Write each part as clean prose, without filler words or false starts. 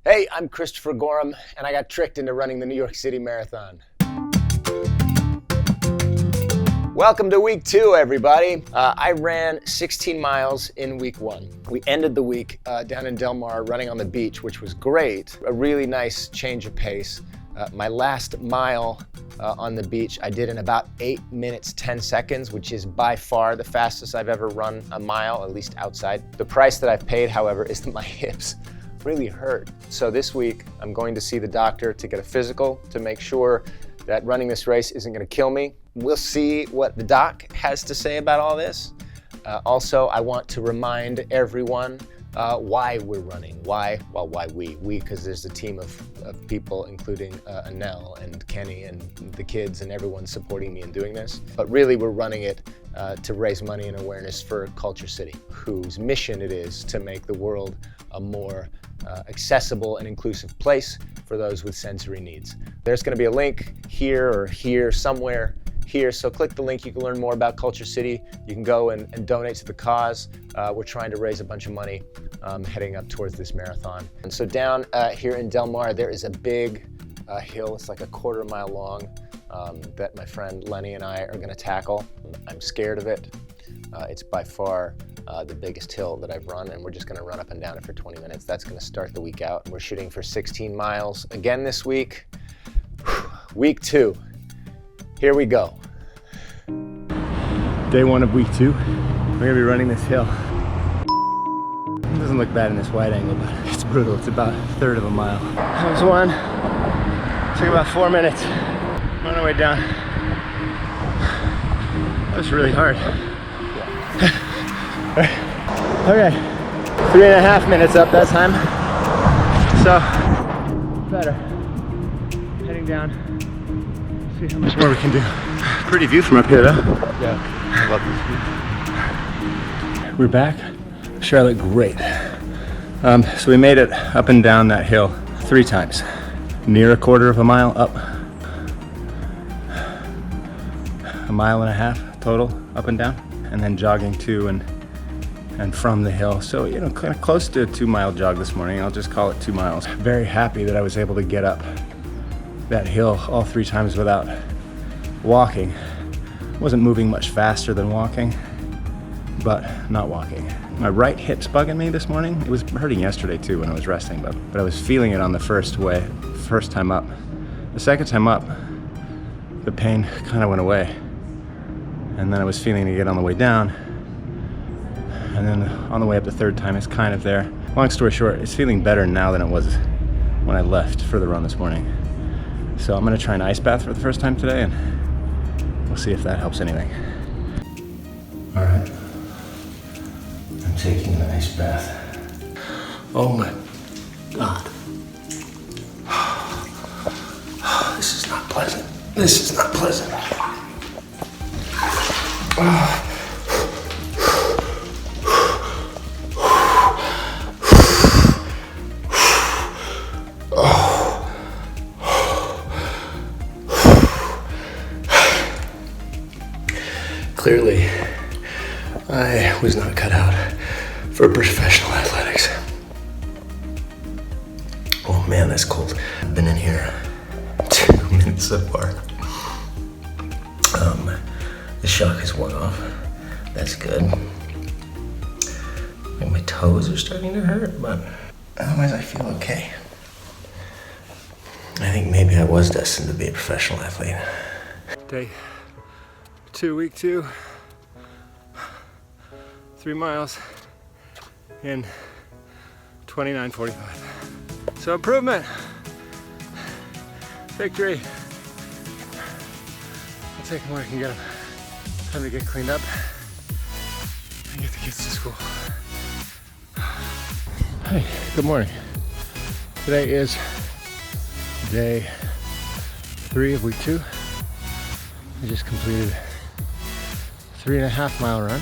Hey, I'm Christopher Gorham, and I got tricked into running the New York City Marathon. Welcome to week 2, everybody. I ran 16 miles in week 1. We ended the week down in Del Mar running on the beach, which was great. A really nice change of pace. My last mile on the beach I did in about 8 minutes 10 seconds, which is by far the fastest I've ever run a mile, at least outside. The price that I've paid, however, is that my hips really hurt. So this week I'm going to see the doctor to get a physical to make sure that running this race isn't going to kill me. We'll see what the doc has to say about all this. Also, I want to remind everyone why we're running. Why we? We, because there's a team of people, including Anel and Kenny and the kids and everyone supporting me in doing this. But really, we're running it to raise money and awareness for KultureCity, whose mission it is to make the world a more accessible and inclusive place for those with sensory needs. There's going to be a link here or here, somewhere here. So click the link. You can learn more about KultureCity. You can go and donate to the cause. We're trying to raise a bunch of money heading up towards this marathon. And so down here in Del Mar, there is a big hill. It's like a quarter mile long that my friend Lenny and I are going to tackle. I'm scared of it. It's by far the biggest hill that I've run, and we're just going to run up and down it for 20 minutes. That's going to start the week out. We're shooting for 16 miles again this week. Week 2. Here we go. Day 1 of week 2. We're going to be running this hill. It doesn't look bad in this wide angle, but it's brutal. It's about a third of a mile. That was one. Took about 4 minutes. On our way down. That was really hard. Okay, 3.5 minutes up that time. So, better. Heading down. See how much more we can do. Pretty view from up here, though. Yeah, I love this view. We're back. I'm sure I look great. So we made it up and down that hill 3 times. Near a quarter of a mile up. 1.5 miles total up and down. And then jogging to and from the hill. So, you know, kind of close to a 2-mile jog this morning. I'll just call it 2 miles. Very happy that I was able to get up that hill all 3 times without walking. Wasn't moving much faster than walking, but not walking. My right hip's bugging me this morning. It was hurting yesterday too when I was resting, but I was feeling it on the first time up. The second time up, the pain kind of went away. And then I was feeling it again on the way down. And then on the way up the third time, it's kind of there. Long story short, it's feeling better now than it was when I left for the run this morning. So I'm gonna try an ice bath for the first time today, and we'll see if that helps anything. All right, I'm taking an ice bath. Oh my God. This is not pleasant. This is not pleasant. Clearly, I was not cut out for professional athletics. Oh man, that's cold. I've been in here 2 minutes so far. The shock is worn off. That's good. Like my toes are starting to hurt, but otherwise I feel okay. I think maybe I was destined to be a professional athlete. Day 2, week 2. 3 miles in 29:45. So improvement, victory. I'll take them where I can get them. Time to get cleaned up and get the kids to school. Hi, good morning. Today is day 3 of week 2. I just completed 3.5 mile run.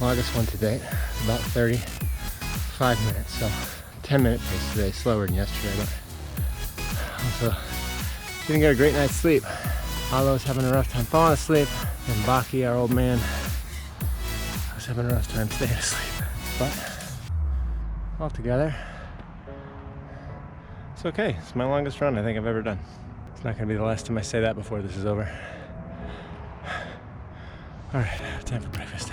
Longest one to date, about 35 minutes. So 10-minute pace today, slower than yesterday, but also didn't get a great night's sleep. Allo was having a rough time falling asleep, and Baki, our old man, having a rough time staying asleep. But altogether, It's okay. It's my longest run I think I've ever done. It's not going to be the last time I say that before this is over. All right, time for breakfast.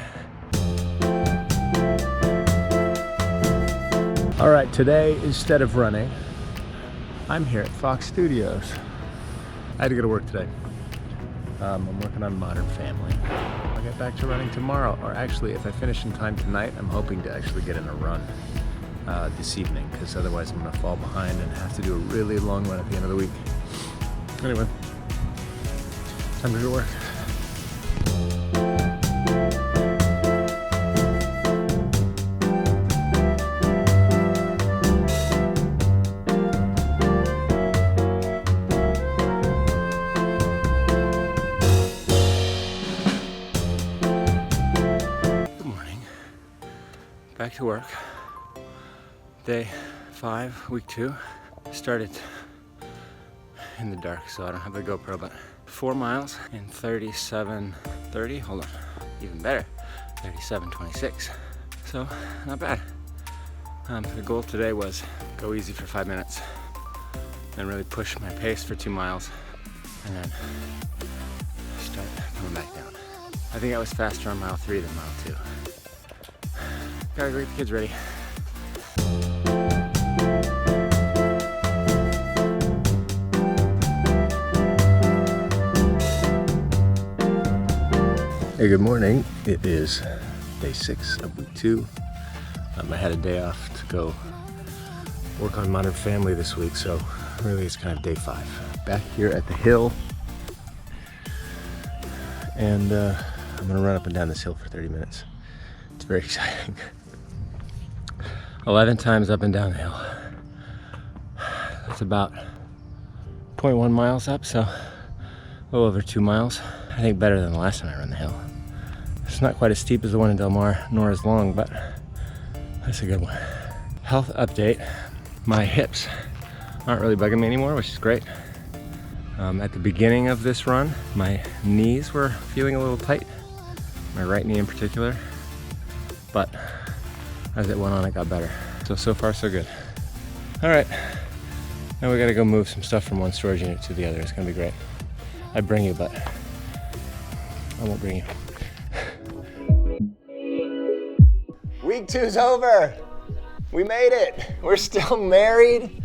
All right, today, instead of running, I'm here at Fox Studios. I had to go to work today. I'm working on Modern Family. I'll get back to running tomorrow, or actually, if I finish in time tonight, I'm hoping to actually get in a run this evening, because otherwise I'm gonna fall behind and have to do a really long run at the end of the week. Anyway, time to go to work. Back to work. Day 5, week 2. Started in the dark, so I don't have the GoPro, but 4 miles in 37:30. Hold on, even better, 37:26. So not bad. The goal today was go easy for 5 minutes, then really push my pace for 2 miles, and then start coming back down. I think I was faster on mile 3 than mile 2. Gotta go get the kids ready. Hey, good morning. It is day 6 of week 2. I had a day off to go work on Modern Family this week, so really it's kind of day 5. Back here at the hill, and I'm gonna run up and down this hill for 30 minutes. It's very exciting. 11 times up and down the hill. That's about 0.1 miles up, so a little over 2 miles. I think better than the last time I ran the hill. It's not quite as steep as the one in Del Mar, nor as long, but that's a good one. Health update. My hips aren't really bugging me anymore, which is great. At the beginning of this run, my knees were feeling a little tight, my right knee in particular, but as it went on, it got better. So far, so good. All right, now we gotta go move some stuff from one storage unit to the other. It's gonna be great. I'd bring you, but I won't bring you. Week 2's over. We made it. We're still married.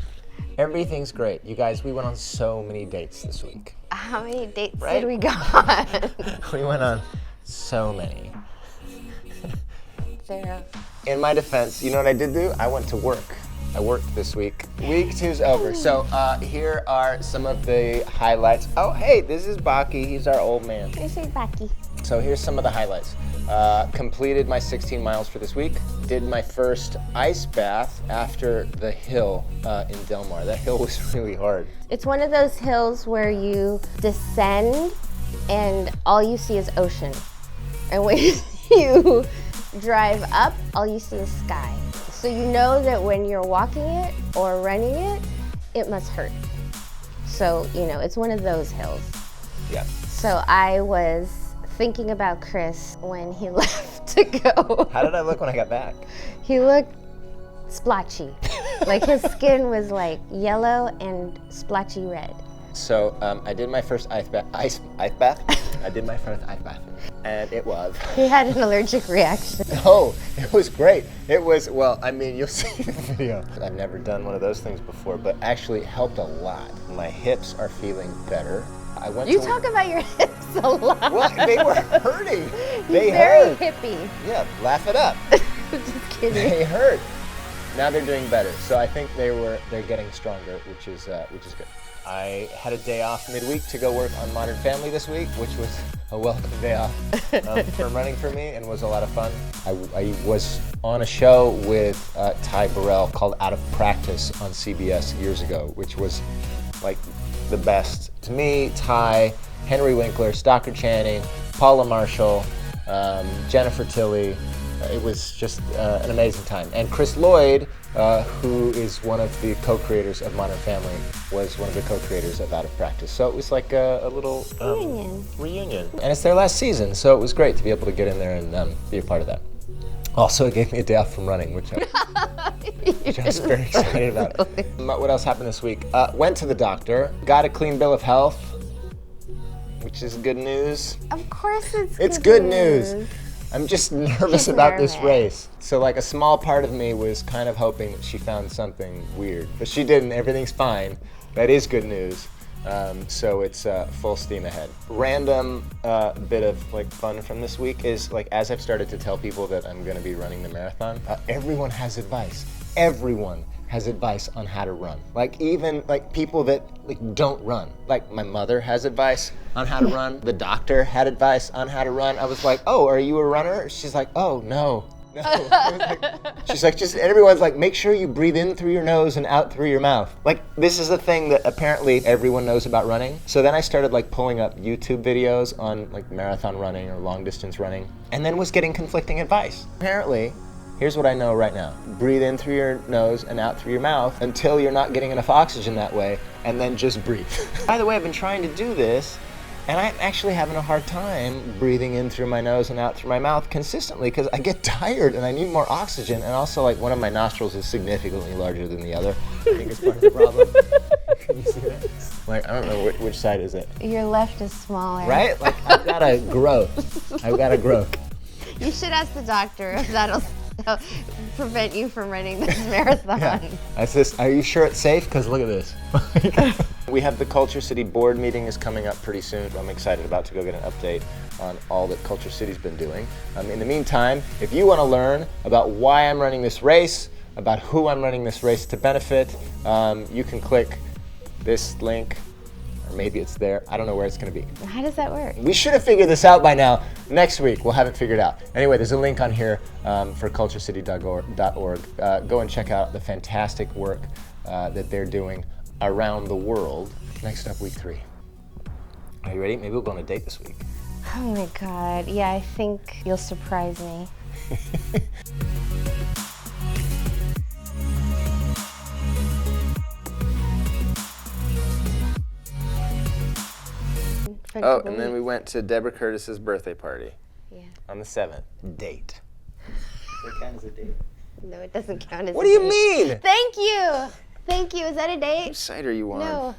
Everything's great. You guys, we went on so many dates this week. How many dates did we go on? We went on so many. 0. In my defense, you know what I did do? I went to work. I worked this week. Week 2's over. So here are some of the highlights. Oh, hey, this is Baki. He's our old man. This is Becky. So here's some of the highlights. Completed my 16 miles for this week. Did my first ice bath after the hill in Del Mar. That hill was really hard. It's one of those hills where you descend and all you see is ocean. And when you drive up, all you see is sky. So you know that when you're walking it or running it, it must hurt. So, you know, it's one of those hills. Yeah. So I was thinking about Chris when he left to go. How did I look when I got back? He looked splotchy. Like his skin was like yellow and splotchy red. So I did my first ice bath. I did my first ice bath, and it was. He had an allergic reaction. Oh, it was great. It was, well, I mean, you'll see the video. I've never done one of those things before, but actually it helped a lot. My hips are feeling better. You talk about your hips a lot. Well, they were hurting. They hurt. Very hippie. Yeah, laugh it up. Just kidding. They hurt. Now they're doing better. So I think they're getting stronger, which is good. I had a day off midweek to go work on Modern Family this week, which was a welcome day off for running for me and was a lot of fun. I was on a show with Ty Burrell called Out of Practice on CBS years ago, which was like the best. To me, Ty, Henry Winkler, Stockard Channing, Paula Marshall, Jennifer Tilly. It was just an amazing time. And Chris Lloyd, who is one of the co-creators of Modern Family, was one of the co-creators of Out of Practice. So it was like a little reunion. And it's their last season, so it was great to be able to get in there and be a part of that. Also, it gave me a day off from running, which I was very excited about. What else happened this week? Went to the doctor, got a clean bill of health, which is good news. Of course It's good news. I'm just nervous about this race. So like a small part of me was kind of hoping that she found something weird, but she didn't. Everything's fine. That is good news. So it's full steam ahead. Random bit of like fun from this week is like as I've started to tell people that I'm going to be running the marathon, everyone has advice. Everyone has advice on how to run. Like even like people that like don't run. Like my mother has advice on how to run. The doctor had advice on how to run. I was like, oh, are you a runner? She's like, oh no. She's like, just everyone's like, make sure you breathe in through your nose and out through your mouth. Like this is a thing that apparently everyone knows about running. So then I started like pulling up YouTube videos on like marathon running or long distance running, and then was getting conflicting advice. Apparently, here's what I know right now. Breathe in through your nose and out through your mouth until you're not getting enough oxygen that way, and then just breathe. By the way, I've been trying to do this, and I'm actually having a hard time breathing in through my nose and out through my mouth consistently because I get tired and I need more oxygen, and also like one of my nostrils is significantly larger than the other. I think it's part of the problem. Can you see that? Like, I don't know which side is it. Your left is smaller. Right? Like, I've got a growth. I've got a growth. You should ask the doctor if that'll prevent you from running this marathon. Yeah. I says, are you sure it's safe? Because look at this. We have the Culture City board meeting is coming up pretty soon. I'm excited about to go get an update on all that Culture City's been doing. In the meantime, if you want to learn about why I'm running this race, about who I'm running this race to benefit, you can click this link, or maybe it's there. I don't know where it's going to be. How does that work? We should have figured this out by now. Next week, we'll have it figured out. Anyway, there's a link on here for KultureCity.org. Go and check out the fantastic work that they're doing around the world. Next up, week 3. Are you ready? Maybe we'll go on a date this week. Oh my God. Yeah, I think you'll surprise me. Oh, and then we went to Deborah Curtis's birthday party. Yeah. On the 7th. Date. Does it count as a date? No, it doesn't count as What a do you date. mean? Thank you. Thank you. Is that a date? Which side are you on? No.